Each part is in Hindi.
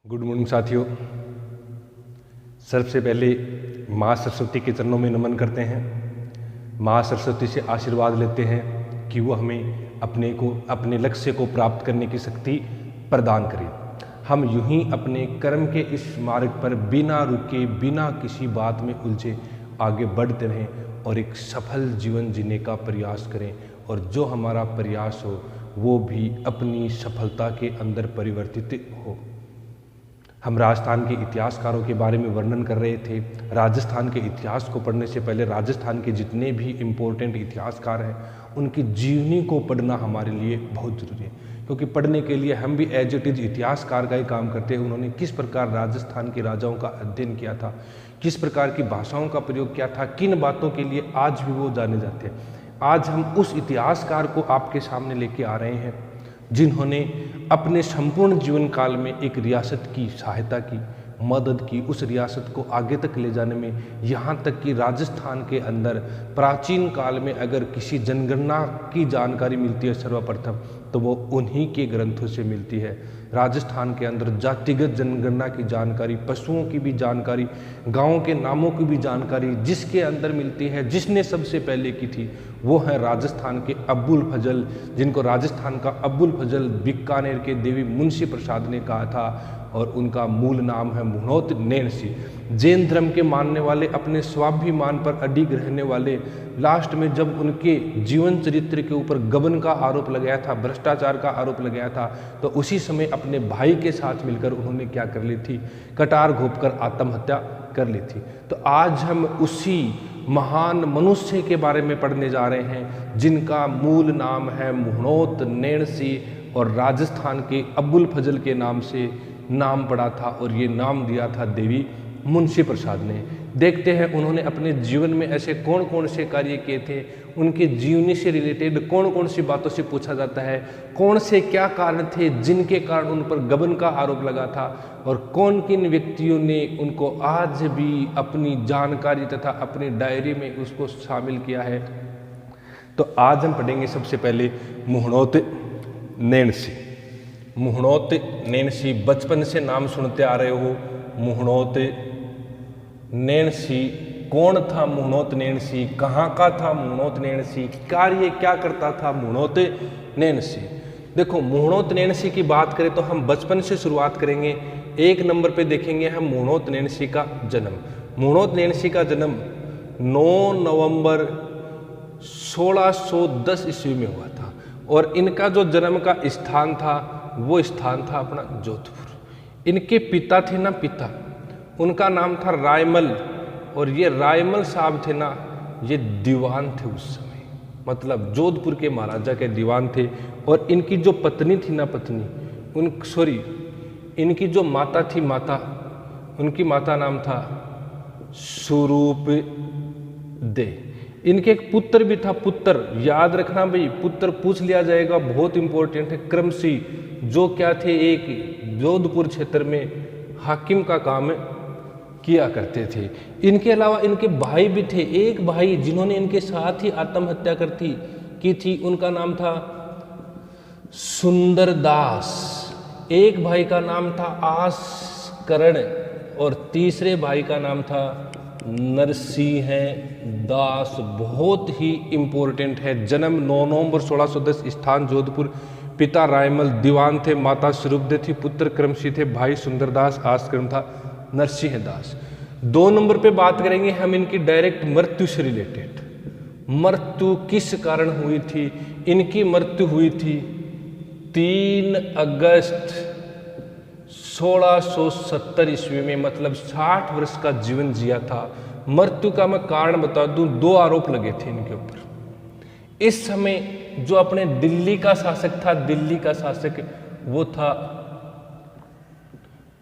गुड मॉर्निंग साथियों। सबसे पहले माँ सरस्वती के चरणों में नमन करते हैं। माँ सरस्वती से आशीर्वाद लेते हैं कि वो हमें अपने लक्ष्य को प्राप्त करने की शक्ति प्रदान करें। हम यूं ही अपने कर्म के इस मार्ग पर बिना रुके, बिना किसी बात में उलझे आगे बढ़ते रहें और एक सफल जीवन जीने का प्रयास करें, और जो हमारा प्रयास हो वो भी अपनी सफलता के अंदर परिवर्तित हो। हम राजस्थान के इतिहासकारों के बारे में वर्णन कर रहे थे। राजस्थान के इतिहास को पढ़ने से पहले राजस्थान के जितने भी इम्पोर्टेंट इतिहासकार हैं उनकी जीवनी को पढ़ना हमारे लिए बहुत ज़रूरी है, क्योंकि पढ़ने के लिए हम भी एज इट इज़ इतिहासकार का ही काम करते हैं। उन्होंने किस प्रकार राजस्थान के राजाओं का अध्ययन किया था, किस प्रकार की भाषाओं का प्रयोग किया था, किन बातों के लिए आज भी वो जाने जाते हैं। आज हम उस इतिहासकार को आपके सामने लेके आ रहे हैं जिन्होंने अपने संपूर्ण जीवन काल में एक रियासत की सहायता की, मदद की, उस रियासत को आगे तक ले जाने में। यहाँ तक कि राजस्थान के अंदर प्राचीन काल में अगर किसी जनगणना की जानकारी मिलती है सर्वप्रथम, तो वो उन्हीं के ग्रंथों से मिलती है। राजस्थान के अंदर जातिगत जनगणना की जानकारी, पशुओं की भी जानकारी, गाँव के नामों की भी जानकारी जिसके अंदर मिलती है, जिसने सबसे पहले की थी, वो है राजस्थान के अब्बुल फजल, जिनको राजस्थान का अब्बुल फजल बीकानेर के देवी मुंशी प्रसाद ने कहा था, और उनका मूल नाम है मुहनोत नैणसी। जैन धर्म के मानने वाले, अपने स्वाभिमान पर अडिग रहने वाले, लास्ट में जब उनके जीवन चरित्र के ऊपर गबन का आरोप लगाया था, भ्रष्टाचार का आरोप लगाया था, तो उसी समय अपने भाई के साथ मिलकर उन्होंने क्या कर ली थी, कटार घोंपकर आत्महत्या कर ली थी। तो आज हम उसी महान मनुष्य के बारे में पढ़ने जा रहे हैं जिनका मूल नाम है मुहनोत नैणसी, और राजस्थान के अब्बुल फजल के नाम से नाम पड़ा था, और ये नाम दिया था देवी मुंशी प्रसाद ने। देखते हैं उन्होंने अपने जीवन में ऐसे कौन कौन से कार्य किए थे, उनके जीवनी से रिलेटेड कौन कौन सी बातों से पूछा जाता है, कौन से क्या कारण थे जिनके कारण उन पर गबन का आरोप लगा था, और कौन किन व्यक्तियों ने उनको आज भी अपनी जानकारी तथा अपनी डायरी में उसको शामिल किया है। तो आज हम पढ़ेंगे सबसे पहले मुहनोत नैणसी। मुहनोत नैणसी, बचपन से नाम सुनते आ रहे हो। मुहनोत नैणसी, कौन था मुहनोत नैणसी, कहाँ का था मुहनोत नैणसी, कार्य क्या करता था मुहनोत नैणसी। देखो, मुहनोत नैणसी की बात करें तो हम बचपन से शुरुआत करेंगे। एक नंबर पे देखेंगे हम मुहनोत नैणसी का जन्म। मुहनोत नैणसी का जन्म 9 नवंबर 1610 ईस्वी में हुआ था, और इनका जो जन्म का स्थान था वो स्थान था अपना जोधपुर। इनके पिता थे ना, उनका नाम था रायमल, और ये रायमल साहब थे ना, ये दीवान थे उस समय, मतलब जोधपुर के महाराजा के दीवान थे। और इनकी जो पत्नी थी ना, इनकी जो माता थी, उनकी माता नाम था स्वरूप दे। इनके एक पुत्र भी था। पुत्र याद रखना भाई, पुत्र पूछ लिया जाएगा, बहुत इंपॉर्टेंट है। क्रमसी, जो क्या थे, एक जोधपुर क्षेत्र में हाकिम का काम किया करते थे। इनके अलावा इनके भाई भी थे। एक भाई जिन्होंने इनके साथ ही आत्महत्या की थी, उनका नाम था सुंदरदास। एक भाई का नाम था आसकरण, और तीसरे भाई का नाम था नरसिंह दास। बहुत ही इंपॉर्टेंट है। जन्म 9 नवंबर 1610, स्थान जोधपुर। पिता रायमल दीवान थे, माता स्वरूपदे थी, पुत्र क्रमसी थे, भाई सुंदरदास, आसकरण था, नरसिंह दास। 2 नंबर पे बात करेंगे हम इनकी डायरेक्ट मृत्यु से रिलेटेड। मृत्यु किस कारण हुई थी? इनकी मृत्यु हुई थी 3 अगस्त 1670 ईस्वी में, मतलब 60 वर्ष का जीवन जिया था। मृत्यु का मैं कारण बता दूं, 2 आरोप लगे थे इनके ऊपर। इस समय जो अपने दिल्ली का शासक था, दिल्ली का शासक वो था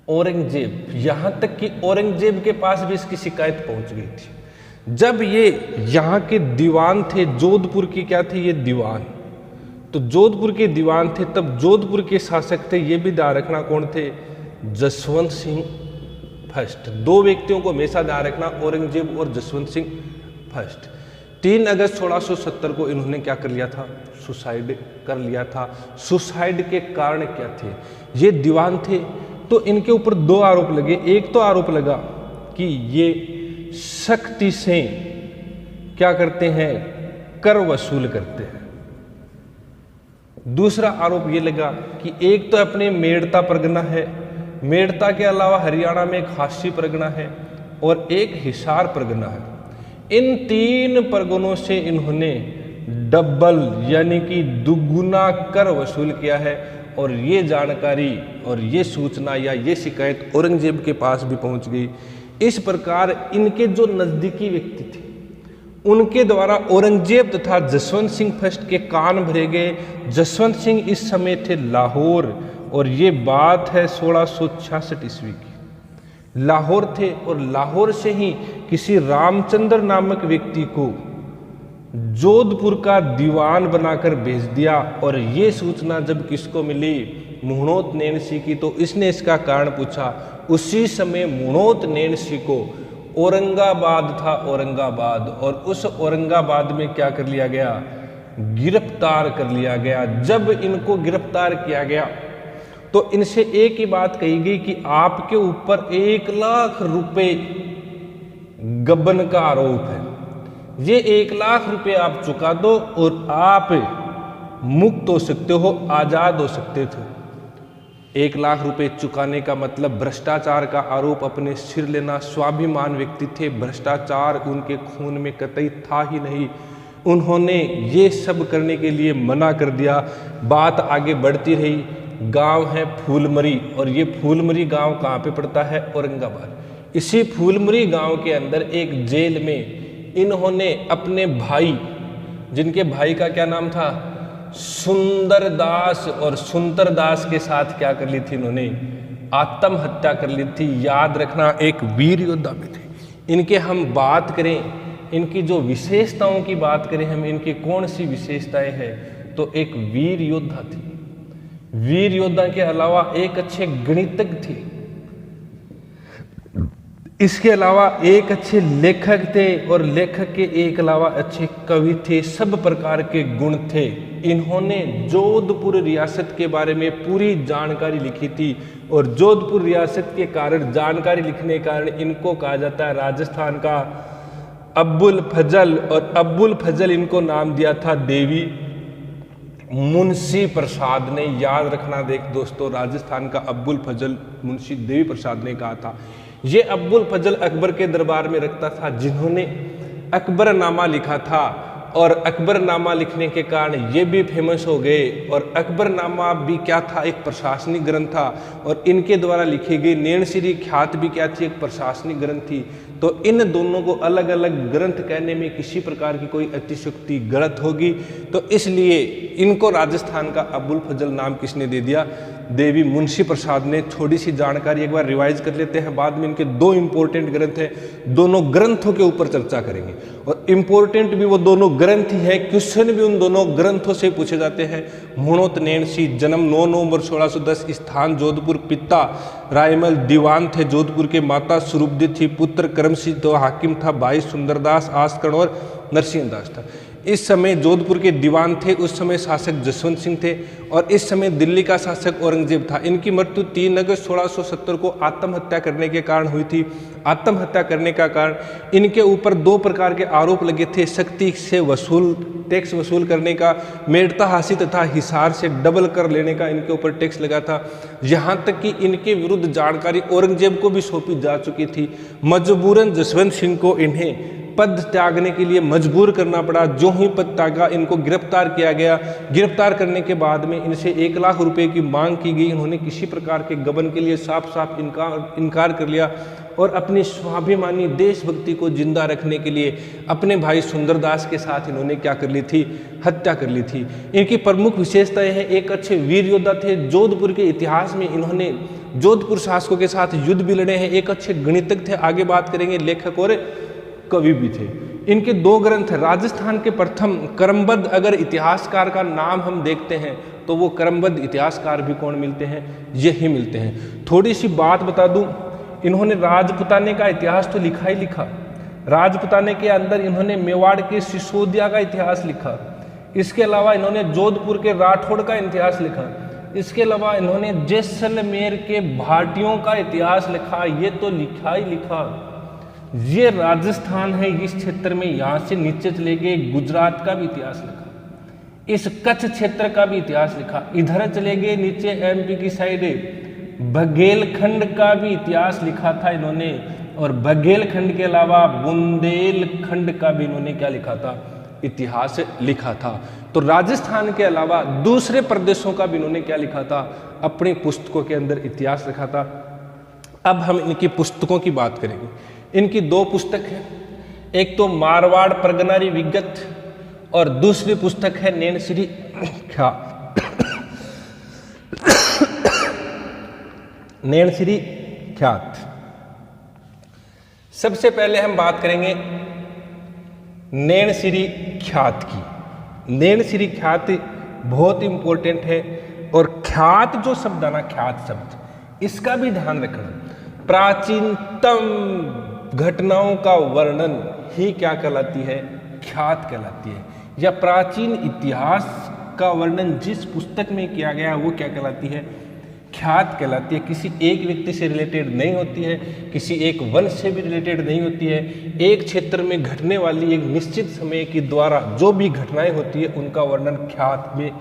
औरंगजेब। यहां तक कि औरंगजेब के पास भी इसकी शिकायत पहुंच गई थी। जब ये यहाँ के दीवान थे, जोधपुर की क्या थे ये दीवान, तो जोधपुर के दीवान थे, तब जोधपुर के शासक थे, ये भी ध्यान रखना कौन थे, जसवंत सिंह फर्स्ट। 2 व्यक्तियों को हमेशा ध्यान रखना, औरंगजेब और जसवंत सिंह फर्स्ट। 3 अगस्त 1670 को इन्होंने क्या कर लिया था, सुसाइड कर लिया था। सुसाइड के कारण क्या थे, ये दीवान थे, तो इनके ऊपर दो आरोप लगे। एक तो आरोप लगा कि ये सख्ती से क्या करते हैं, कर वसूल करते हैं। दूसरा आरोप ये लगा कि एक तो अपने मेड़ता परगना है, मेड़ता के अलावा हरियाणा में एक हाशी परगना है और एक हिसार परगना है। इन तीन परगनों से इन्होंने डबल यानी कि दुगुना कर वसूल किया है और ये जानकारी और ये सूचना या ये शिकायत औरंगजेब के पास भी पहुंच गई। इस प्रकार इनके जो नज़दीकी व्यक्ति थे उनके द्वारा औरंगजेब तथा जसवंत सिंह फर्स्ट के कान भरे गए। जसवंत सिंह इस समय थे लाहौर और ये बात है 1666 ईस्वी की। लाहौर थे और लाहौर से ही किसी रामचंद्र नामक व्यक्ति को जोधपुर का दीवान बनाकर भेज दिया। और ये सूचना जब किसको मिली, मुहणोत नैणसी की, तो इसने इसका कारण पूछा। उसी समय मुहणोत नैणसी को औरंगाबाद था, औरंगाबाद, और उस औरंगाबाद में क्या कर लिया गया, गिरफ्तार कर लिया गया। जब इनको गिरफ्तार किया गया तो इनसे एक ही बात कही गई कि आपके ऊपर 1 लाख रुपए गबन का आरोप है, ये 1 लाख रुपए आप चुका दो और आप मुक्त हो सकते हो, आजाद हो सकते थे। 1 लाख रुपए चुकाने का मतलब भ्रष्टाचार का आरोप अपने सिर लेना। स्वाभिमान व्यक्ति थे, भ्रष्टाचार उनके खून में कतई था ही नहीं। उन्होंने ये सब करने के लिए मना कर दिया। बात आगे बढ़ती रही। गांव है फूलमरी और ये फूलमरी गांव कहाँ पे पड़ता है, औरंगाबाद। इसी फूलमरी गांव के अंदर एक जेल में इन्होंने अपने भाई, जिनके भाई का क्या नाम था, सुंदरदास, और सुंदरदास के साथ क्या कर ली थी, इन्होंने आत्महत्या कर ली थी। याद रखना, एक वीर योद्धा में थे। इनके हम बात करें, इनकी जो विशेषताओं की बात करें हम, इनकी कौन सी विशेषताएं हैं, तो एक वीर योद्धा थी। वीर योद्धा के अलावा एक अच्छे गणितज्ञ थे, इसके अलावा एक अच्छे लेखक थे और लेखक के एक अलावा अच्छे कवि थे। सब प्रकार के गुण थे। इन्होंने जोधपुर रियासत के बारे में पूरी जानकारी लिखी थी और जोधपुर रियासत के कारण, जानकारी लिखने के कारण इनको कहा जाता है राजस्थान का अब्बुल फजल। और अब्बुल फजल इनको नाम दिया था देवी मुंशी प्रसाद ने। याद रखना, देख दोस्तों, राजस्थान का अब्बुल फजल मुंशी देवी प्रसाद ने कहा था। ये अब्बुल फजल अकबर के दरबार में रखता था, जिन्होंने अकबरनामा लिखा था और अकबरनामा लिखने के कारण ये भी फेमस हो गए। और अकबरनामा भी क्या था, एक प्रशासनिक ग्रंथ था और इनके द्वारा लिखी गई नैणसी ख्यात भी क्या थी, एक प्रशासनिक ग्रंथ थी। तो इन दोनों को अलग अलग ग्रंथ कहने में किसी प्रकार की कोई अतिशयोक्ति गलत होगी, तो इसलिए इनको राजस्थान का अब्बुल फजल नाम किसने दे दिया, देवी मुंशी प्रसाद ने। थोड़ी सी जानकारी एक बार रिवाइज कर लेते हैं, बाद में इनके 2 इंपॉर्टेंट ग्रंथ हैं, दोनों ग्रंथों के ऊपर चर्चा करेंगे। और इंपॉर्टेंट भी वो दोनों ग्रंथ ही है, क्वेश्चन भी उन दोनों ग्रंथों से पूछे जाते हैं। मुहणोत नैणसी, जन्म 9 नवंबर 1610, स्थान जोधपुर, पिता रायमल दीवान थे जोधपुर के, माता स्वरूपदी थी, पुत्र करमसिंह तो हाकिम था, भाई सुंदरदास, आसकर्ण और नरसिंह दास था। इस समय जोधपुर के दीवान थे, उस समय शासक जसवंत सिंह थे और इस समय दिल्ली का शासक औरंगजेब था। इनकी मृत्यु 3 अगस्त 1670 को आत्महत्या करने के कारण हुई थी। आत्महत्या करने का कारण, इनके ऊपर 2 प्रकार के आरोप लगे थे, सख्ती से टैक्स वसूल करने का, मेड़ता हासी तथा हिसार से डबल कर लेने का इनके ऊपर टैक्स लगा था। यहाँ तक कि इनके विरुद्ध जानकारी औरंगजेब को भी सौंपी जा चुकी थी। मजबूरन जसवंत सिंह को इन्हें पद त्यागने के लिए मजबूर करना पड़ा। जो ही पद त्यागा, इनको गिरफ्तार किया गया। गिरफ्तार करने के बाद में इनसे 1 लाख रुपए की मांग की गई। इन्होंने किसी प्रकार के गबन के लिए साफ साफ इनकार कर लिया और अपनी स्वाभिमानी देशभक्ति को जिंदा रखने के लिए अपने भाई सुंदरदास के साथ इन्होंने क्या कर ली थी, हत्या कर ली थी। इनकी प्रमुख विशेषताएं हैं, एक अच्छे वीर योद्धा थे, जोधपुर के इतिहास में इन्होंने जोधपुर शासकों के साथ युद्ध भी लड़े हैं, एक अच्छे गणितज्ञ थे, आगे बात करेंगे, लेखक और कवि भी थे। इनके 2 ग्रंथ, राजस्थान के प्रथम क्रमबद्ध अगर इतिहासकार का नाम हम देखते हैं तो वो क्रमबद्ध इतिहासकार भी कौन मिलते हैं, यही मिलते हैं। थोड़ी सी बात बता दूं, इन्होंने राजपुताने का इतिहास तो लिखा ही लिखा। राजपुताने के अंदर इन्होंने मेवाड़ के सिसोदिया का इतिहास लिखा। इसके अलावा इन्होंने जोधपुर के राठौड़ का इतिहास लिखा। इसके अलावा इन्होंने जैसलमेर के भाटियों का इतिहास लिखा, ये तो लिखा ही लिखा। ये राजस्थान है, इस क्षेत्र में यहाँ से नीचे चले गए गुजरात का भी इतिहास लिखा, इस कच्छ क्षेत्र का भी इतिहास लिखा, इधर चले गए नीचे एमपी की साइड बघेलखंड का भी इतिहास लिखा था इन्होंने, और बघेलखंड के अलावा बुंदेलखंड का भी इन्होंने क्या लिखा था, इतिहास लिखा था। तो राजस्थान के अलावा दूसरे प्रदेशों का भी इन्होंने क्या लिखा था, अपनी पुस्तकों के अंदर इतिहास लिखा था। अब हम इनकी पुस्तकों की बात करेंगे। इनकी दो पुस्तक है, एक तो मारवाड़ परगनारी विगत और दूसरी पुस्तक है नैनश्री ख्यात। नैनश्री ख्यात। सबसे पहले हम बात करेंगे नैनश्री ख्यात की। नैनश्री ख्यात बहुत इंपॉर्टेंट है, और ख्यात जो शब्द है ना, ख्यात शब्द, इसका भी ध्यान रखना। प्राचीनतम घटनाओं का वर्णन ही क्या कहलाती है, ख्यात कहलाती है, या प्राचीन इतिहास का वर्णन जिस पुस्तक में किया गया वो क्या कहलाती है, ख्यात कहलाती है। किसी एक व्यक्ति से रिलेटेड नहीं होती है, किसी एक वंश से भी रिलेटेड नहीं होती है, एक क्षेत्र में घटने वाली एक निश्चित समय के द्वारा जो भी घटनाएं होती है उनका वर्णन ख्यात में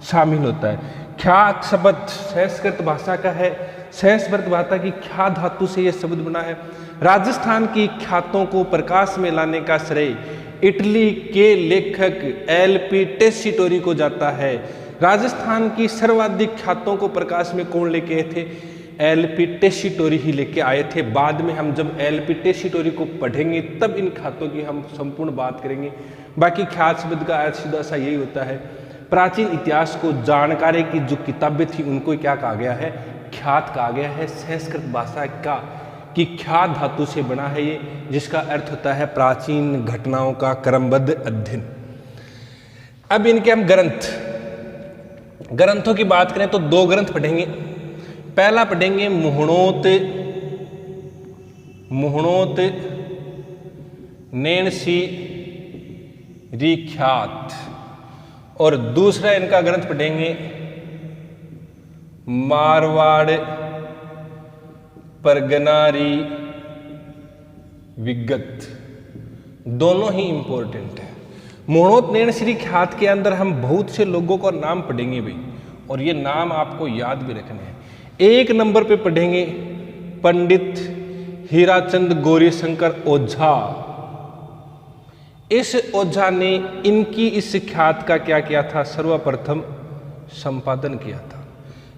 शामिल होता है। ख्यात शब्द संस्कृत भाषा का है, संस्कृत भाषा की ख्या धातु से यह शब्द बना है। राजस्थान की ख्यातों को प्रकाश में लाने का श्रेय इटली के लेखक एलपी टेसीटोरी को जाता है। राजस्थान की सर्वाधिक ख्यातों को प्रकाश में कौन लेके आए थे, एलपी टेसीटोरी ही लेके आए थे। बाद में हम जब एलपी टेसीटोरी को पढ़ेंगे तब इन ख्यातों की हम संपूर्ण बात करेंगे। बाकी ख्यात शब्द का अर्थ सीधा सा यही होता है, प्राचीन इतिहास को जानकारी की जो किताबें थी उनको क्या कहा गया है, ख्यात कहा गया है। संस्कृत भाषा का कि ख्यात धातु से बना है ये, जिसका अर्थ होता है प्राचीन घटनाओं का क्रमबद्ध अध्ययन। अब इनके हम ग्रंथों की बात करें तो दो ग्रंथ पढ़ेंगे। पहला पढ़ेंगे मुहणोत नैनश्री ख्यात, और दूसरा इनका ग्रंथ पढ़ेंगे मारवाड़ परगनारी विगत। दोनों ही इंपॉर्टेंट है। मुहणोत नैनश्री ख्यात के अंदर हम बहुत से लोगों का नाम पढ़ेंगे भाई, और ये नाम आपको याद भी रखने हैं। एक नंबर पे पढ़ेंगे पंडित हीराचंद गौरीशंकर ओझा। इस ओझा ने इनकी इस ख्यात का क्या किया था, सर्वप्रथम संपादन किया था।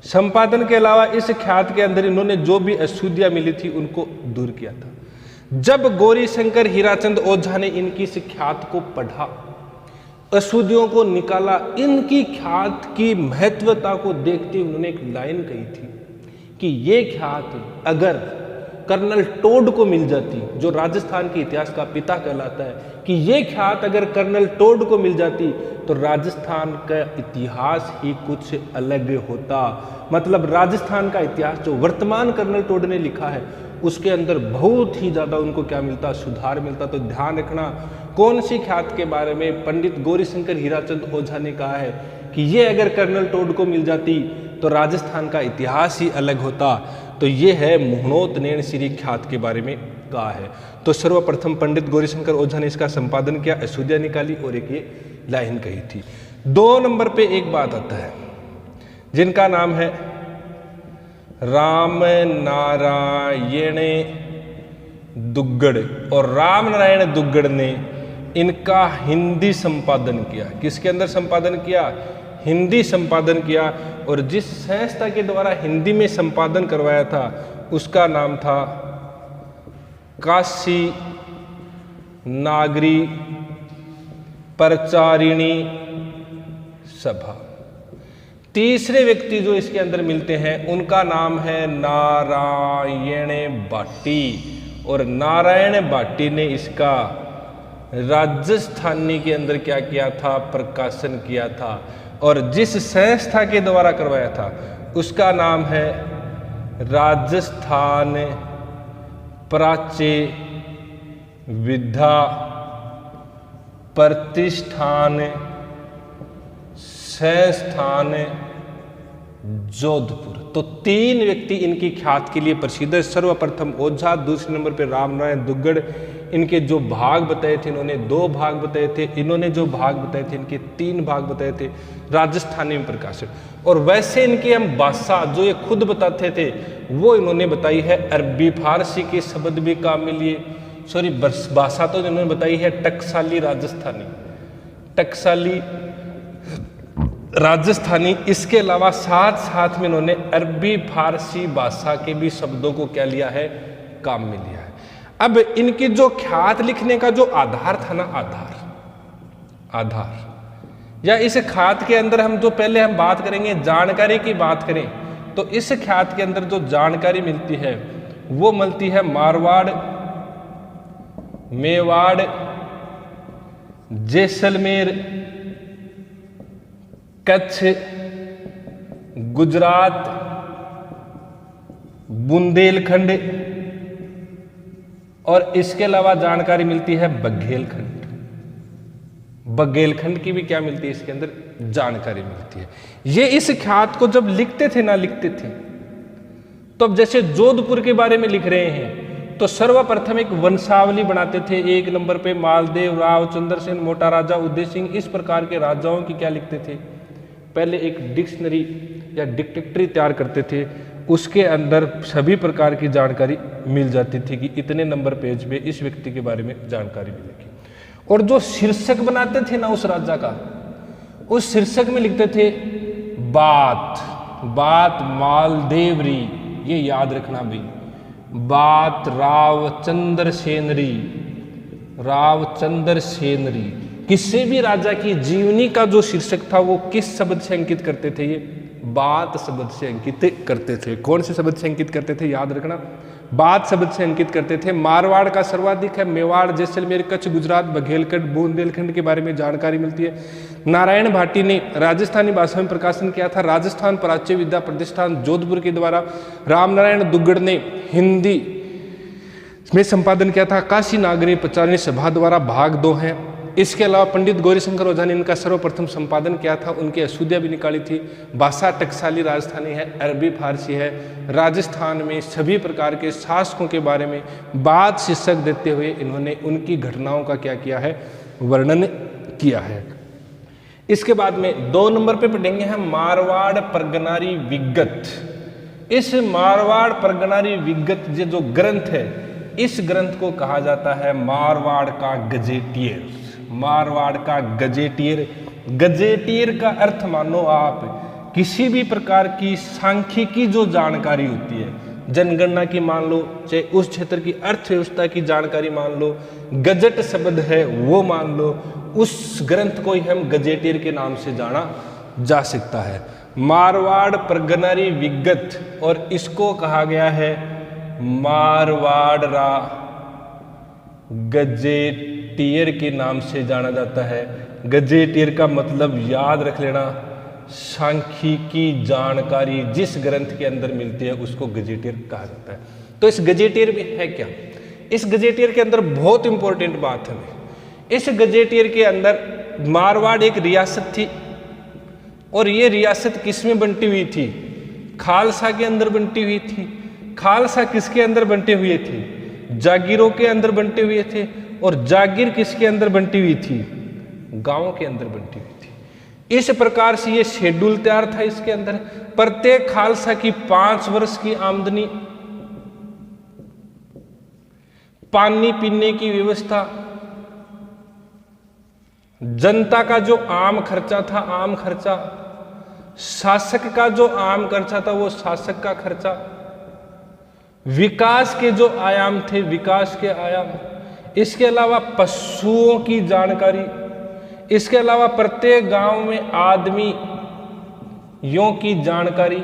संपादन के अलावा इस ख्यात के अंदर इन्होंने जो भी अशुद्धियां मिली थी उनको दूर किया था। जब गौरीशंकर हीराचंद ओझा ने इनकी इस ख्यात को पढ़ा, अशुद्धियों को निकाला, इनकी ख्यात की महत्वता को देखते उन्होंने एक लाइन कही थी कि ये ख्यात अगर कर्नल टोड को मिल जाती, जो राजस्थान के इतिहास का पिता कहलाता है, कि ये ख्यात अगर कर्नल टोड को मिल जाती तो राजस्थान का इतिहास ही कुछ अलग होता। मतलब राजस्थान का इतिहास जो वर्तमान कर्नल टोड ने लिखा है उसके अंदर बहुत ही ज़्यादा उनको क्या मिलता, सुधार मिलता। तो ध्यान रखना कौन सी ख्यात के बारे में पंडित गौरीशंकर हीराचंद ओझा ने कहा है कि ये अगर कर्नल टोड को मिल जाती तो राजस्थान का इतिहास ही अलग होता। तो ये है मुहणोत नैनश्री ख्यात के बारे में कहा है। तो सर्वप्रथम पंडित गौरीशंकर ओझा ने इसका संपादन किया, अशुद्धियां निकाली और एक ये लाइन कही थी। 2 नंबर पे एक बात आता है जिनका नाम है राम नारायण दुग्गड़, और राम नारायण दुग्गड़ ने इनका हिंदी संपादन किया। किसके अंदर संपादन किया, हिंदी संपादन किया। और जिस संस्था के द्वारा हिंदी में संपादन करवाया था उसका नाम था काशी नागरी प्रचारिणी सभा। तीसरे व्यक्ति जो इसके अंदर मिलते हैं उनका नाम है नारायण भाटी, और नारायण भाटी ने इसका राजस्थानी के अंदर क्या किया था, प्रकाशन किया था। और जिस संस्था के द्वारा करवाया था उसका नाम है राजस्थान प्राच्य विद्या प्रतिष्ठान संस्थान जोधपुर। तो 3 व्यक्ति इनकी ख्यात के लिए प्रसिद्ध है। सर्वप्रथम ओझा, दूसरे नंबर पे रामनारायण दुग्गड़। इनके जो भाग बताए थे, इन्होंने 2 भाग बताए थे। इन्होंने जो भाग बताए थे, इनके 3 भाग बताए थे, राजस्थानी में प्रकाशित। और वैसे इनकी हम भाषा जो ये खुद बताते थे वो इन्होंने बताई है अरबी फारसी के शब्द भी काम में लिए। सॉरी, भाषा तो इन्होंने बताई है टकसाली राजस्थानी, टकसाली राजस्थानी। इसके अलावा साथ साथ में इन्होंने अरबी फारसी भाषा के भी शब्दों को क्या लिया है, काम में लिया है। अब इनकी जो ख्यात लिखने का जो आधार था ना, आधार या इस ख्यात के अंदर हम जो पहले हम बात करेंगे जानकारी की बात करें, तो इस ख्यात के अंदर जो जानकारी मिलती है वो मिलती है मारवाड़, मेवाड़, जैसलमेर, कच्छ, गुजरात, बुंदेलखंड, और इसके अलावा जानकारी मिलती है बघेलखंड। बघेलखंड की भी क्या मिलती है, इसके अंदर जानकारी मिलती है। ये इस ख्यात को जब लिखते थे, तो अब जैसे जोधपुर के बारे में लिख रहे हैं तो सर्वप्रथम एक वंशावली बनाते थे। 1 नंबर पे मालदेव राव, चंद्रसेन, मोटा राजा, उदय सिंह, इस प्रकार के राजाओं की क्या लिखते थे, पहले एक डिक्शनरी या डिक्टेटरी तैयार करते थे। उसके अंदर सभी प्रकार की जानकारी मिल जाती थी कि इतने नंबर पेज पे इस व्यक्ति के बारे में जानकारी मिलेगी। और जो शीर्षक बनाते थे ना उस राजा का, उस शीर्षक में लिखते थे बात मालदेवरी, ये याद रखना भाई, बात रावचंद्र सेनरी। किसी भी राजा की जीवनी का जो शीर्षक था वो किस शब्द से अंकित करते थे, ये बात शब्द से अंकित करते थे। कौन से शब्द से अंकित करते थे, याद रखना, बात शब्द से अंकित करते थे। मारवाड़ का सर्वाधिक है, मेवाड़, जैसलमेर, कच्छ, गुजरात, बघेलखंड, बुंदेलखंड के बारे में जानकारी मिलती है। नारायण भाटी ने राजस्थानी भाषा में प्रकाशन किया था, राजस्थान प्राच्य विद्या प्रतिष्ठान जोधपुर के द्वारा। रामनारायण दुग्गड़ ने हिंदी में संपादन किया था, काशी नागरी प्रचारणी सभा द्वारा, भाग 2 है। इसके अलावा पंडित गौरीशंकर ओझा ने इनका सर्वप्रथम संपादन किया था, उनकी अशुद्धियाँ भी निकाली थी। भाषा टकसाली राजस्थानी है, अरबी फारसी है। राजस्थान में सभी प्रकार के शासकों के बारे में बात शीर्षक देते हुए इन्होंने उनकी घटनाओं का क्या किया है, वर्णन किया है। इसके बाद में 2 नंबर पे पढ़ेंगे हम मारवाड़ परगनारी विगत। इस मारवाड़ परगनारी विगत ये जो ग्रंथ है, इस ग्रंथ को कहा जाता है मारवाड़ का गजेटियर। मारवाड़ का गजेटियर। गजेटियर का अर्थ मानो आप किसी भी प्रकार की सांख्यिकी जो जानकारी होती है, जनगणना की मान लो, चाहे उस क्षेत्र की अर्थव्यवस्था की जानकारी मान लो, गजट शब्द है वो मान लो, उस ग्रंथ को ही हम गजेटियर के नाम से जाना जा सकता है। मारवाड़ परगनारी विगत, और इसको कहा गया है मारवाड़रा गजेटियर के नाम से जाना जाता है। गजेटियर का मतलब याद रख लेना, सांख्यिकी जानकारी जिस ग्रंथ के अंदर मिलती है उसको गजेटियर कहा जाता है। तो इस गजेटियर में है क्या, इस गजेटियर के अंदर बहुत इंपॉर्टेंट बात है। इस गजेटियर के अंदर मारवाड़ एक रियासत थी, और ये रियासत किस में बंटी हुई थी, खालसा के अंदर बंटी हुई थी। खालसा किसके अंदर बंटे हुए थे, जागीरों के अंदर बंटे हुए थे। और जागीर किसके अंदर बंटी हुई थी, गांवों के अंदर बंटी हुई थी। इस प्रकार से ये शेड्यूल तैयार था। इसके अंदर प्रत्येक खालसा की 5 वर्ष की आमदनी, पानी पीने की व्यवस्था, जनता का जो आम खर्चा था, आम खर्चा, शासक का जो आम खर्चा था वो शासक का खर्चा, विकास के जो आयाम थे विकास के आयाम, इसके अलावा पशुओं की जानकारी, इसके अलावा प्रत्येक गांव में आदमियों की जानकारी,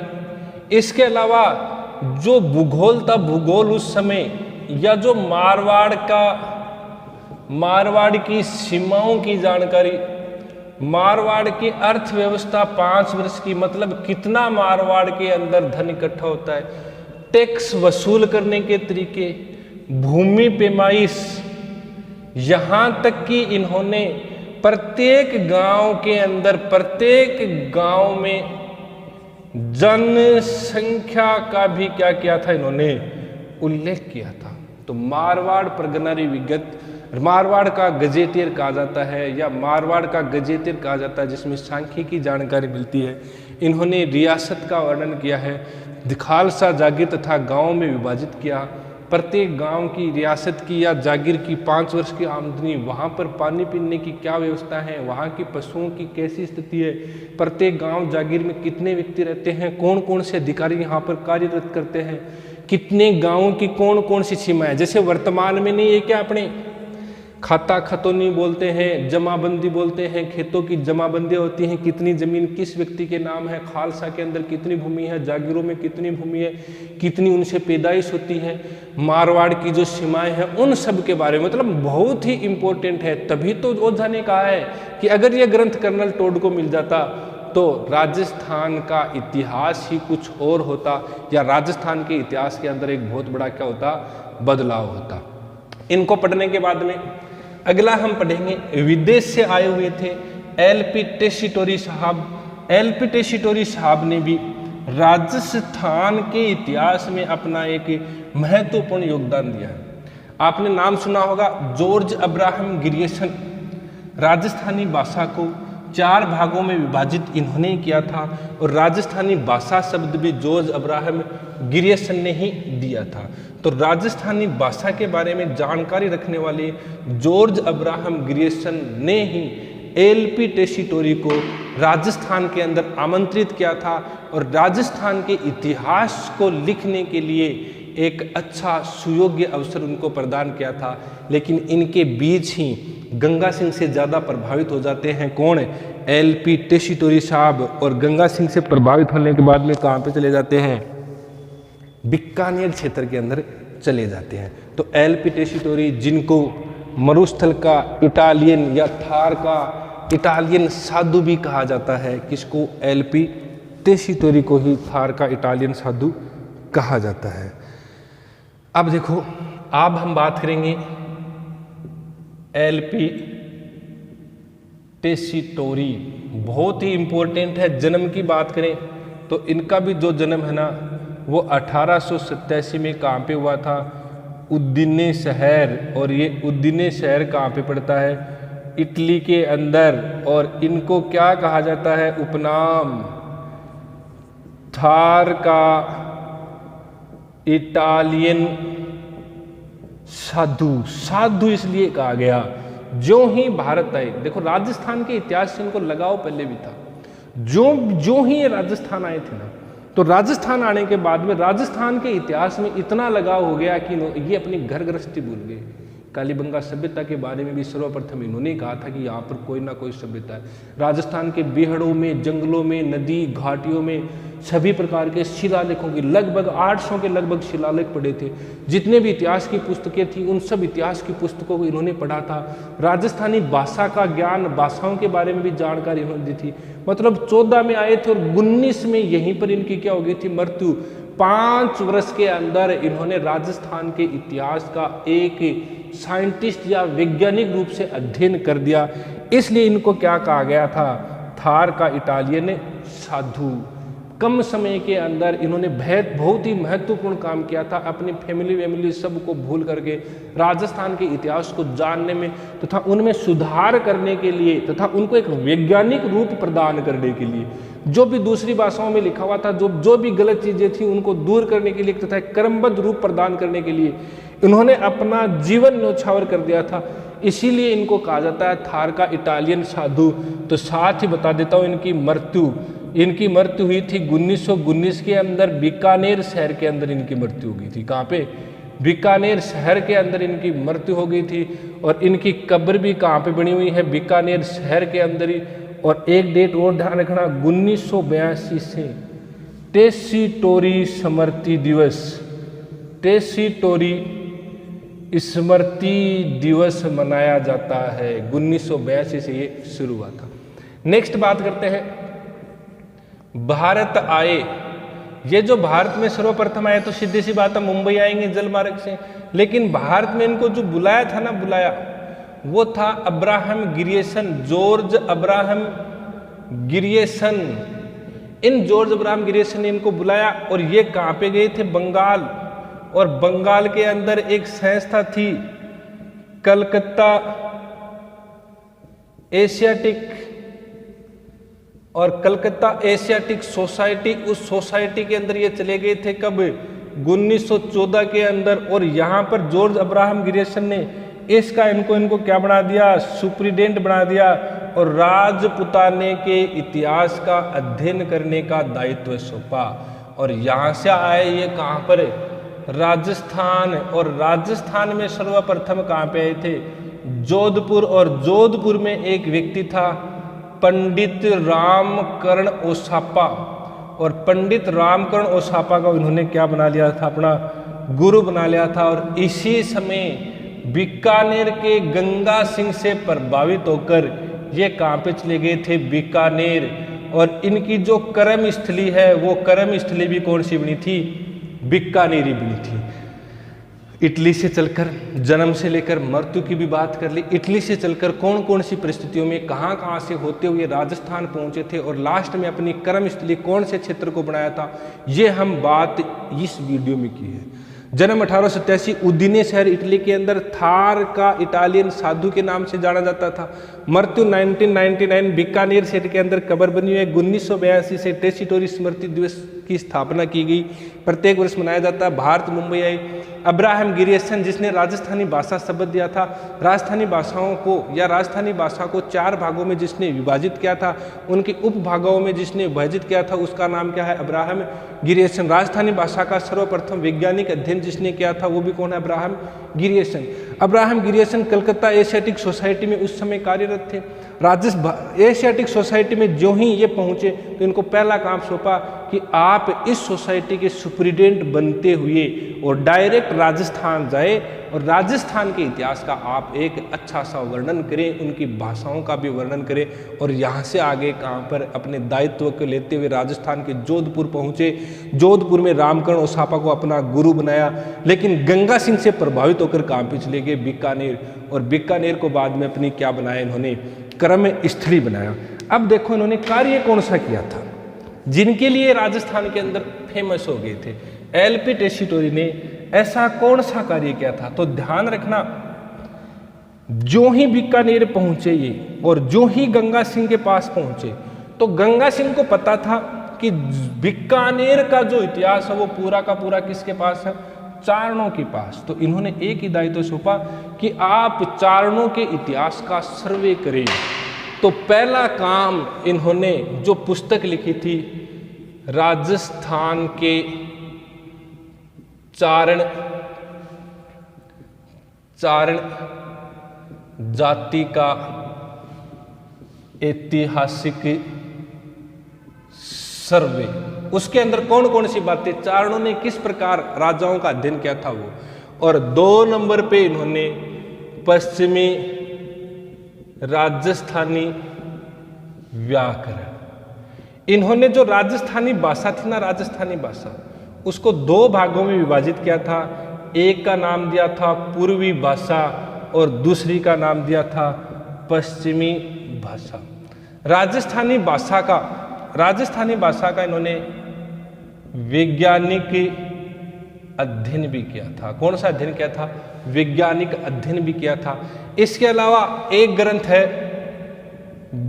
इसके अलावा जो भूगोल था, भूगोल उस समय, या जो मारवाड़ की सीमाओं की जानकारी, मारवाड़ की अर्थव्यवस्था 5 वर्ष की, मतलब कितना मारवाड़ के अंदर धन इकट्ठा होता है, टैक्स वसूल करने के तरीके, भूमि पैमाइश, यहां तक कि इन्होंने प्रत्येक गांव के अंदर, प्रत्येक गांव में जनसंख्या का भी क्या किया था इन्होंने, उल्लेख किया था। तो मारवाड़ परगनारी विगत, मारवाड़ का गजेटियर कहा जाता है या मारवाड़ का गजेटियर कहा जाता है, जिसमें सांख्यिकी की जानकारी मिलती है। इन्होंने रियासत का वर्णन किया है, खालसा जागीर तथा गांव में विभाजित किया। प्रत्येक गांव की, रियासत की या जागीर की 5 वर्ष की आमदनी, वहां पर पानी पीने की क्या व्यवस्था है, वहां की पशुओं की कैसी स्थिति है, प्रत्येक गांव जागीर में कितने व्यक्ति रहते हैं, कौन कौन से अधिकारी यहाँ पर कार्यरत करते हैं, कितने गाँवों की कौन कौन सी सीमा है। जैसे वर्तमान में नहीं है क्या, अपने खाता खतौनी बोलते हैं, जमाबंदी बोलते हैं, खेतों की जमाबंदी होती हैं, कितनी जमीन किस व्यक्ति के नाम है, खालसा के अंदर कितनी भूमि है, जागीरों में कितनी भूमि है, कितनी उनसे पैदाइश होती है, मारवाड़ की जो सीमाएं हैं, उन सब के बारे में, मतलब बहुत ही इंपॉर्टेंट है। तभी तो ओझा ने कहा है कि अगर ये ग्रंथ कर्नल टोड को मिल जाता तो राजस्थान का इतिहास ही कुछ और होता, या राजस्थान के इतिहास के अंदर एक बहुत बड़ा क्या होता, बदलाव होता। इनको पढ़ने के बाद में अगला हम पढ़ेंगे, विदेश से आए हुए थे एलपी टेसीटोरी साहब। एलपी टेसीटोरी साहब ने भी राजस्थान के इतिहास में अपना एक महत्वपूर्ण योगदान दिया है। आपने नाम सुना होगा जॉर्ज अब्राहम गिरियसन। राजस्थानी भाषा को 4 भागों में विभाजित इन्होंने किया था, और राजस्थानी भाषा शब्द भी जॉर्ज अब्राहम गिरियसन ने ही दिया था। तो राजस्थानी भाषा के बारे में जानकारी रखने वाले जॉर्ज अब्राहम गिरियसन ने ही एलपी टेसीटोरी को राजस्थान के अंदर आमंत्रित किया था, और राजस्थान के इतिहास को लिखने के लिए एक अच्छा सुयोग्य अवसर उनको प्रदान किया था। लेकिन इनके बीच ही गंगा सिंह से ज़्यादा प्रभावित हो जाते हैं। कौन? एलपी टेसीटोरी साहब। और गंगा सिंह से प्रभावित होने के बाद में कहाँ पे चले जाते हैं? बीकानेर क्षेत्र के अंदर चले जाते हैं। तो एलपी टेसीटोरी, जिनको मरुस्थल का इटालियन या थार का इटालियन साधु भी कहा जाता है, किसको? एलपी टेसीटोरी को ही थार का इटालियन साधु कहा जाता है। अब देखो, अब हम बात करेंगे एलपी टेसीटोरी, बहुत ही इंपॉर्टेंट है। जन्म की बात करें तो इनका भी जो जन्म है ना, वो 1887 में कहाँ पे हुआ था? उद्दीने शहर। और ये उद्दीने शहर कहाँ पे पड़ता है? इटली के अंदर। और इनको क्या कहा जाता है? उपनाम थार का इटालियन साधु। साधु इसलिए कहा गया, जो ही भारत आए, देखो राजस्थान के इतिहास से इनको लगाव पहले भी था। जो ही ये राजस्थान आए थे ना, तो राजस्थान आने के बाद में राजस्थान के इतिहास में इतना लगाव हो गया कि ये अपनी घर गृहस्थी भूल गए। कालीबंगा सभ्यता के बारे में भी सर्वप्रथम इन्होंने कहा था कि यहाँ पर कोई ना कोई सभ्यता है। राजस्थान के बेहड़ों में, जंगलों में, नदी घाटियों में सभी प्रकार के शिलालेखों की लगभग 800 के लगभग शिलालेख पढ़े थे। जितने भी इतिहास की पुस्तकें थी, उन सब इतिहास की पुस्तकों को इन्होंने पढ़ा था। राजस्थानी भाषा का ज्ञान, भाषाओं के बारे में भी जानकारी इन्होंने दी थी। मतलब 14 में आए थे और 19 में यहीं पर इनकी क्या हो गई थी? मृत्यु। 5 वर्ष के अंदर इन्होंने राजस्थान के इतिहास का एक साइंटिस्ट या वैज्ञानिक रूप से अध्ययन कर दिया। इसलिए इनको क्या कहा गया था? थार का इटालियन साधु। कम समय के अंदर इन्होंने बहुत ही महत्वपूर्ण काम किया था। अपनी फैमिली सबको भूल करके राजस्थान के इतिहास को जानने में तथा उनमें सुधार करने के लिए, तथा उनको एक वैज्ञानिक रूप प्रदान करने के लिए, जो भी दूसरी भाषाओं में लिखा हुआ था, जो भी गलत चीज़ें थी, उनको दूर करने के लिए तथा क्रमबद्ध रूप प्रदान करने के लिए इन्होंने अपना जीवन न्यौछावर कर दिया था। इसीलिए इनको कहा जाता है थार का इटालियन साधु। तो साथ ही बता देता हूँ, इनकी मृत्यु हुई थी 1919 के अंदर बीकानेर शहर के अंदर इनकी मृत्यु हो गई थी। कहाँ पे? बीकानेर शहर के अंदर इनकी मृत्यु हो गई थी। और इनकी कब्र भी कहाँ पे बनी हुई है? बीकानेर शहर के अंदर ही। और एक डेट और ध्यान रखना, 1982 से टेसीटोरी स्मृति दिवस, टेसीटोरी स्मृति दिवस मनाया जाता है। 1982 से ये शुरू हुआ था। नेक्स्ट बात करते हैं, भारत आए। ये जो भारत में सर्वप्रथम आए तो सीधी सी बात है मुंबई आएंगे जल मार्ग से, लेकिन भारत में इनको जो बुलाया था ना, वो था अब्राहम गिरियसन, जॉर्ज अब्राहम गिरियसन। इन जॉर्ज अब्राहम गिरियसन ने इनको बुलाया और ये कहाँ पे गए थे? बंगाल। और बंगाल के अंदर एक संस्था थी कलकत्ता एशियाटिक, और कलकत्ता एशियाटिक सोसाइटी, उस सोसाइटी के अंदर ये चले गए थे कब? 1914 के अंदर। और यहाँ पर जॉर्ज अब्राहम गिरियसन ने इसका इनको क्या बना दिया? सुप्रिटेंडेंट बना दिया और राजपुताने के इतिहास का अध्ययन करने का दायित्व सौंपा। और यहाँ से आए ये कहाँ पर? राजस्थान। और राजस्थान में सर्वप्रथम कहाँ पे आए थे? जोधपुर। और जोधपुर में एक व्यक्ति था पंडित रामकरण ओसापा, और पंडित रामकरण ओसापा को इन्होंने क्या बना लिया था? अपना गुरु बना लिया था। और इसी समय बीकानेर के गंगा सिंह से प्रभावित होकर ये कहाँ पे चले गए थे? बीकानेर। और इनकी जो कर्म स्थली है वो कर्म स्थली भी कौन सी बनी थी? बीकानेरी बनी थी। इटली से चलकर, जन्म से लेकर मृत्यु की भी बात कर ली, इटली से चलकर कौन कौन सी परिस्थितियों में कहाँ कहाँ से होते हुए राजस्थान पहुँचे थे, और लास्ट में अपनी कर्म स्थली कौन से क्षेत्र को बनाया था, ये हम बात इस वीडियो में की है। जन्म 1887, उदिने शहर इटली के अंदर, थार का इटालियन साधु के नाम से जाना जाता था। मृत्यु 1999, बीकानेर शहर के अंदर कब्र बनी हुई है। 1982 से टेसिटोरी स्मृति दिवस की स्थापना की गई, प्रत्येक वर्ष मनाया जाता है। भारत मुंबई आए। अब्राहम गिरियसन जिसने राजस्थानी भाषा शब्द दिया था, राजस्थानी भाषाओं को या राजस्थानी भाषा को 4 भागों में जिसने विभाजित किया था, उनके उपभागों में जिसने विभाजित किया था, उसका नाम क्या है? अब्राहम गिरियसन। राजस्थानी भाषा का सर्वप्रथम वैज्ञानिक अध्ययन जिसने किया था वो भी कौन है? Abraham Grierson. Abraham Grierson Calcutta Asiatic society में उस समय कार्यरत थे। एशियाटिक सोसाइटी में जो ही ये पहुंचे तो इनको पहला काम सौंपा कि आप इस सोसाइटी के सुप्रिटेंडेंट बनते हुए और डायरेक्ट राजस्थान जाए और राजस्थान के इतिहास का आप एक अच्छा सा वर्णन करें, उनकी भाषाओं का भी वर्णन करें। और यहाँ से आगे कहाँ पर अपने दायित्व को लेते हुए राजस्थान के जोधपुर पहुँचे। जोधपुर में रामकरण ओसापा को अपना गुरु बनाया, लेकिन गंगा सिंह से प्रभावित होकर कहाँ पे चले गए? बीकानेर। और बीकानेर को बाद में अपनी क्या बनाया? इन्होंने कर्म स्थली बनाया। अब देखो इन्होंने कार्य कौन सा किया था जिनके लिए राजस्थान के अंदर फेमस हो गए थे? एलपी टेसिटोरी ने ऐसा कौन सा कार्य किया था? तो ध्यान रखना, जो ही बीकानेर पहुंचे ये और जो ही गंगा सिंह के पास पहुंचे तो गंगा सिंह को पता था कि बीकानेर का जो इतिहास है वो पूरा का पूरा किसके पास है? चारणों के पास। तो इन्होंने एक ही दायित्व सौंपा कि आप चारणों के इतिहास का सर्वे करें। तो पहला काम इन्होंने जो पुस्तक लिखी थी, राजस्थान के चारण जाति का ऐतिहासिक सर्वे, उसके अंदर कौन कौन सी बातें, चारणों ने किस प्रकार राजाओं का अध्ययन किया था वो। और 2 नंबर पे इन्होंने पश्चिमी राजस्थानी व्याकरण, इन्होंने जो राजस्थानी भाषा थी ना, राजस्थानी भाषा, उसको 2 भागों में विभाजित किया था। एक का नाम दिया था पूर्वी भाषा और दूसरी का नाम दिया था पश्चिमी भाषा। राजस्थानी भाषा का इन्होंने वैज्ञानिक अध्ययन भी किया था। कौन सा अध्ययन किया था? वैज्ञानिक अध्ययन भी किया था। इसके अलावा एक ग्रंथ है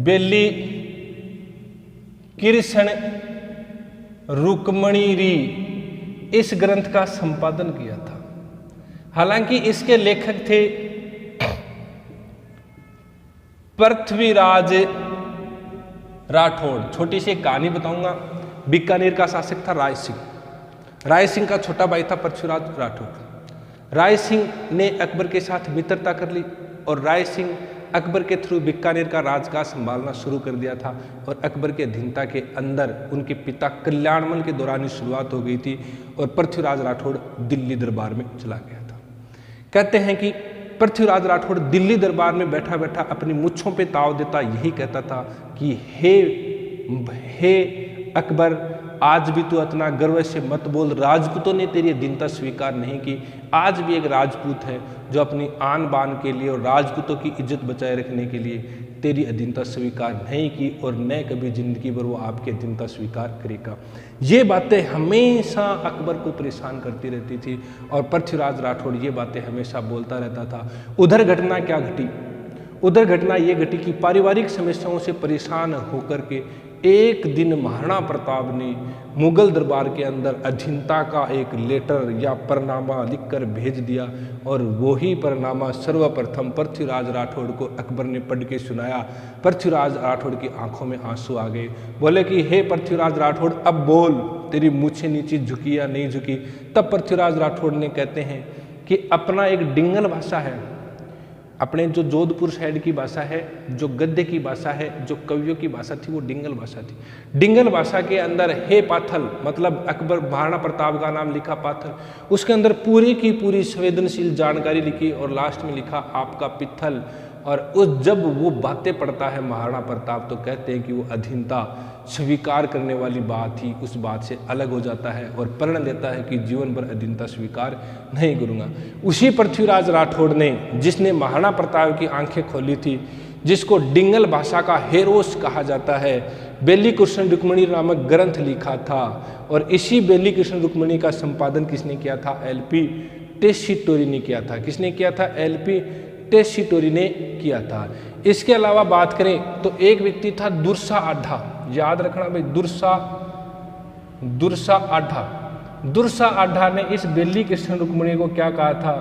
बेली कृष्ण रुक्मणी री, इस ग्रंथ का संपादन किया था। हालांकि इसके लेखक थे पृथ्वीराज राठौड़। छोटी सी कहानी बताऊंगा। बीकानेर का शासक था राय सिंह। राय सिंह का छोटा भाई था पृथ्वीराज राठौड़। राय सिंह ने अकबर के साथ मित्रता कर ली और राय सिंह अकबर के थ्रू बीकानेर का राजकाज संभालना शुरू कर दिया था। और अकबर के अधीनता के अंदर उनके पिता कल्याणमल के दौरान ही शुरुआत हो गई थी और पृथ्वीराज राठौड़ दिल्ली दरबार में चला गया था। कहते हैं कि पृथ्वीराज राठौड़ दिल्ली दरबार में बैठा बैठा अपनी मुच्छों पे ताव देता यही कहता था कि हे अकबर, आज भी तू इतना गर्व से मत बोल, राजपूतों ने तेरी अधीनता स्वीकार नहीं की। आज भी एक राजपूत है जो अपनी आन बान के लिए और राजपूतों की इज्जत बचाए रखने के लिए तेरी अधीनता स्वीकार नहीं की और न कभी जिंदगी भर वो आपकी अधीनता स्वीकार करेगा। ये बातें हमेशा अकबर को परेशान करती रहती थी और पृथ्वीराज राठौड़ ये बातें हमेशा बोलता रहता था। उधर घटना क्या घटी? उधर घटना ये घटी कि पारिवारिक समस्याओं से परेशान होकर के एक दिन महाराणा प्रताप ने मुगल दरबार के अंदर अधीनता का एक लेटर या परनामा लिखकर भेज दिया और वही परनामा सर्वप्रथम पृथ्वीराज राठौड़ को अकबर ने पढ़ के सुनाया। पृथ्वीराज राठौड़ की आंखों में आंसू आ गए। बोले कि हे पृथ्वीराज राठौड़, अब बोल, तेरी मूछें नीचे झुकी या नहीं झुकी? तब पृथ्वीराज राठौड़ ने कहते हैं कि अपना एक डिंगल भाषा है, अपने जो जोधपुर साइड की भाषा है, जो गद्य की भाषा है, जो कवियों की भाषा थी, वो डिंगल भाषा थी। डिंगल भाषा के अंदर हे पाथल, मतलब अकबर महाराणा प्रताप का नाम लिखा पाथल, उसके अंदर पूरी की पूरी संवेदनशील जानकारी लिखी और लास्ट में लिखा आपका पित्थल। और उस जब वो बातें पढ़ता है महाराणा प्रताप तो कहते हैं कि वो अधीनता स्वीकार करने वाली बात ही उस बात से अलग हो जाता है और प्रण लेता है कि जीवन भर अधीनता स्वीकार नहीं करूँगा। उसी पृथ्वीराज राठौड़ ने, जिसने महाराणा प्रताप की आंखें खोली थी, जिसको डिंगल भाषा का हेरोस कहा जाता है, बेली कृष्ण रुक्मणी नामक ग्रंथ लिखा था। और इसी बेली कृष्ण रुक्मणी का संपादन किसने किया था? एलपी टेसीटोरी ने किया था। किसने किया था? एलपी टेसीटोरी ने किया था। इसके अलावा बात करें तो एक व्यक्ति था दुर्सा आढ़ा, याद रखना भाई, दुर्सा आढ़ा। दुर्सा आढ़ा ने इस बेली कृष्ण रुक्मणी को क्या कहा था?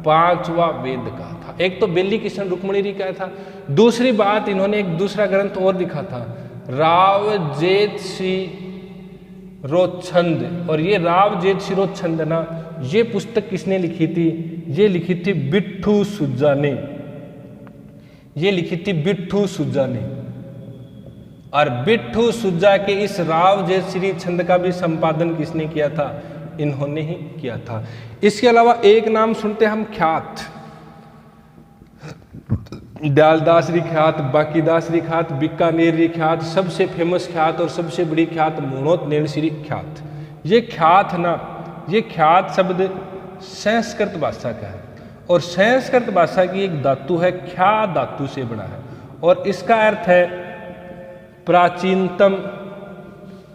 पांचवा वेद कहा था। एक तो बेली कृष्ण रुक्मणी ने कहा था, दूसरी बात इन्होंने एक दूसरा ग्रंथ और लिखा था, राव जेत शिरोच्छंद। और ये राव जेत शिरोच्छंद ना, ये पुस्तक किसने लिखी थी? ये लिखी थी बिट्ठू सुज्जा ने। ये लिखी थी बिट्ठू सुज्जा ने। और बिट्ठू सुज्जा के इस राव जय श्री छंद का भी संपादन किसने किया था? इन्होंने ही किया था। इसके अलावा एक नाम सुनते हम, ख्यात, दयालदासरी ख्यात, बाकीदासरी ख्यात, बीकानेरी ख्यात, सबसे फेमस ख्यात और सबसे बड़ी ख्यात मोणोत नेणश्री ख्यात। ये ख्यात ना, ये ख्यात शब्द संस्कृत भाषा का है और संस्कृत भाषा की एक धातु है, ख्या धातु से बना है और इसका अर्थ है प्राचीनतम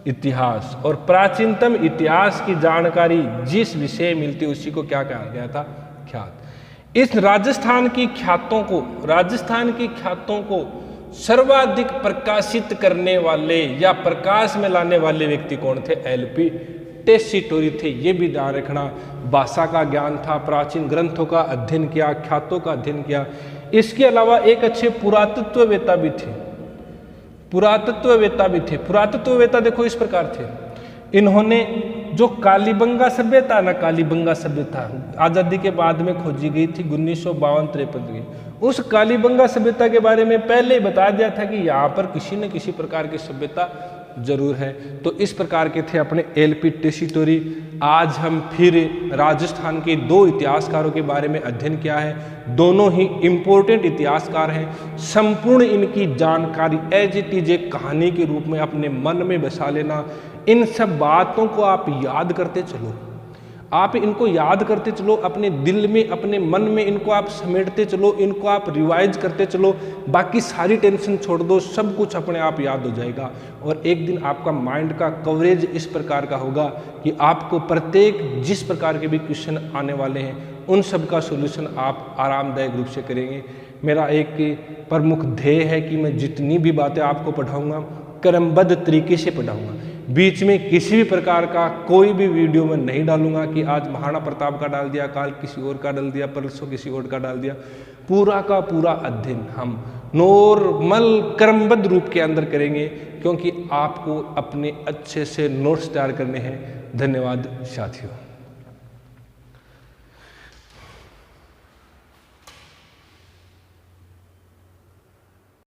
इतिहास। और प्राचीनतम इतिहास की जानकारी जिस विषय मिलती उसी को क्या कहा गया था? ख्यात। इस राजस्थान की ख्यातों को सर्वाधिक प्रकाशित करने वाले या प्रकाश में लाने वाले व्यक्ति कौन थे? एलपी टेसीटोरी थे। ये भी ध्यान रखना। भाषा का ज्ञान था, प्राचीन ग्रंथों का अध्ययन किया, ख्यातों का अध्ययन किया। इसके अलावा एक अच्छे पुरातत्ववेत्ता भी थे। पुरातत्ववेत्ता देखो इस प्रकार थे, इन्होंने जो कालीबंगा सभ्यता ना, कालीबंगा सभ्यता आज़ादी के बाद में खोजी गई थी 1952-53 की, उस कालीबंगा सभ्यता के बारे में पहले ही बता दिया था कि यहाँ पर किसी न किसी प्रकार की सभ्यता जरूर है। तो इस प्रकार के थे अपने एलपी टेसीटोरी। आज हम फिर राजस्थान के दो इतिहासकारों के बारे में अध्ययन किया है। दोनों ही इम्पोर्टेंट इतिहासकार हैं। संपूर्ण इनकी जानकारी एज इट इज एक कहानी के रूप में अपने मन में बसा लेना। इन सब बातों को आप याद करते चलो, आप इनको याद करते चलो, अपने दिल में, अपने मन में इनको आप समेटते चलो, इनको आप रिवाइज करते चलो। बाकी सारी टेंशन छोड़ दो, सब कुछ अपने आप याद हो जाएगा। और एक दिन आपका माइंड का कवरेज इस प्रकार का होगा कि आपको प्रत्येक जिस प्रकार के भी क्वेश्चन आने वाले हैं उन सब का सोल्यूशन आप आरामदायक रूप से करेंगे। मेरा एक प्रमुख ध्येय है कि मैं जितनी भी बातें आपको पढ़ाऊँगा क्रमबद्ध तरीके से पढ़ाऊँगा। बीच में किसी भी प्रकार का कोई भी वीडियो में नहीं डालूंगा कि आज महाराणा प्रताप का डाल दिया, काल किसी और का डाल दिया, परसों किसी और का डाल दिया। पूरा का पूरा अध्ययन हम नॉर्मल क्रमबद्ध रूप के अंदर करेंगे, क्योंकि आपको अपने अच्छे से नोट्स तैयार करने हैं। धन्यवाद साथियों।